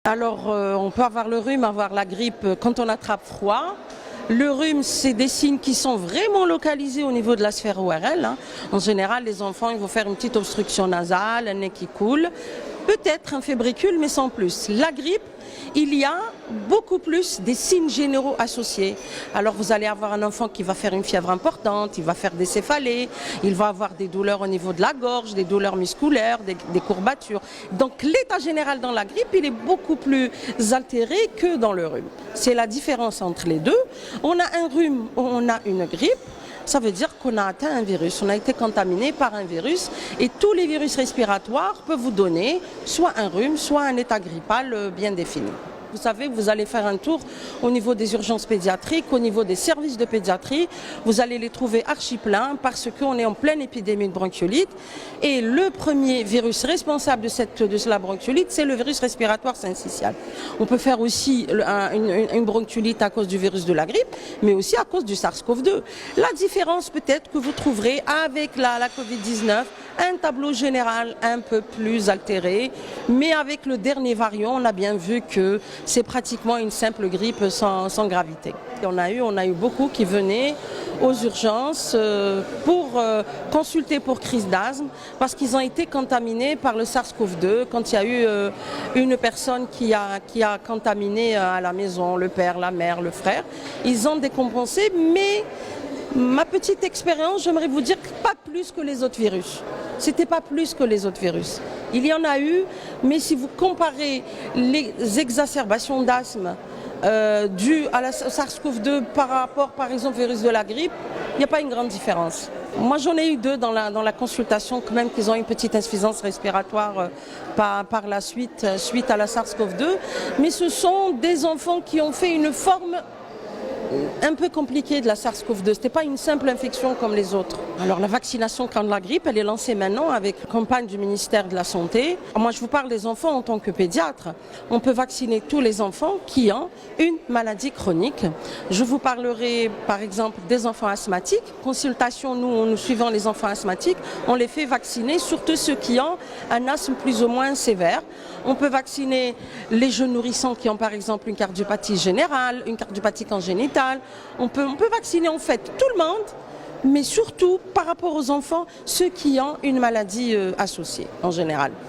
Alors, on peut avoir le rhume, avoir la grippe quand on attrape froid. Le rhume, c'est des signes qui sont vraiment localisés au niveau de la sphère ORL. En général, les enfants, ils vont faire une petite obstruction nasale, un nez qui coule, peut-être un fébricule, mais sans plus. La grippe, il y a beaucoup plus des signes généraux associés. Alors vous allez avoir un enfant qui va faire une fièvre importante, il va faire des céphalées, il va avoir des douleurs au niveau de la gorge, des douleurs musculaires, des courbatures. Donc l'état général dans la grippe, il est beaucoup plus altéré que dans le rhume. C'est la différence entre les deux. On a un rhume, on a une grippe. Ça veut dire qu'on a atteint un virus, on a été contaminé par un virus et tous les virus respiratoires peuvent vous donner soit un rhume, soit un état grippal bien défini. Vous savez, vous allez faire un tour au niveau des urgences pédiatriques, au niveau des services de pédiatrie. Vous allez les trouver archi pleins parce qu'on est en pleine épidémie de bronchiolite. Et le premier virus responsable de la bronchiolite, c'est le virus respiratoire syncytial. On peut faire aussi une bronchiolite à cause du virus de la grippe, mais aussi à cause du SARS-CoV-2. La différence peut-être que vous trouverez avec la Covid-19, un tableau général un peu plus altéré, mais avec le dernier variant, on a bien vu que c'est pratiquement une simple grippe sans gravité. Et on a eu beaucoup qui venaient aux urgences pour consulter pour crise d'asthme parce qu'ils ont été contaminés par le SARS-CoV-2 quand il y a eu une personne qui a contaminé à la maison, le père, la mère, le frère. Ils ont décompensé, mais ma petite expérience, j'aimerais vous dire pas plus que les autres virus. C'était pas plus que les autres virus. Il y en a eu, mais si vous comparez les exacerbations d'asthme dues à la SARS-CoV-2 par rapport, par exemple, au virus de la grippe, il n'y a pas une grande différence. Moi, j'en ai eu deux dans la consultation, quand même, qu'ils ont une petite insuffisance respiratoire par la suite à la SARS-CoV-2. Mais ce sont des enfants qui ont fait une forme un peu compliqué de la SARS-CoV-2. Ce n'était pas une simple infection comme les autres. Alors la vaccination contre la grippe, elle est lancée maintenant avec la campagne du ministère de la Santé. Moi, je vous parle des enfants en tant que pédiatre. On peut vacciner tous les enfants qui ont une maladie chronique. Je vous parlerai par exemple des enfants asthmatiques. Consultation, nous suivons les enfants asthmatiques. On les fait vacciner, surtout ceux qui ont un asthme plus ou moins sévère. On peut vacciner les jeunes nourrissons qui ont par exemple une cardiopathie générale, une cardiopathie congénitale. On peut vacciner en fait tout le monde, mais surtout par rapport aux enfants, ceux qui ont une maladie associée en général.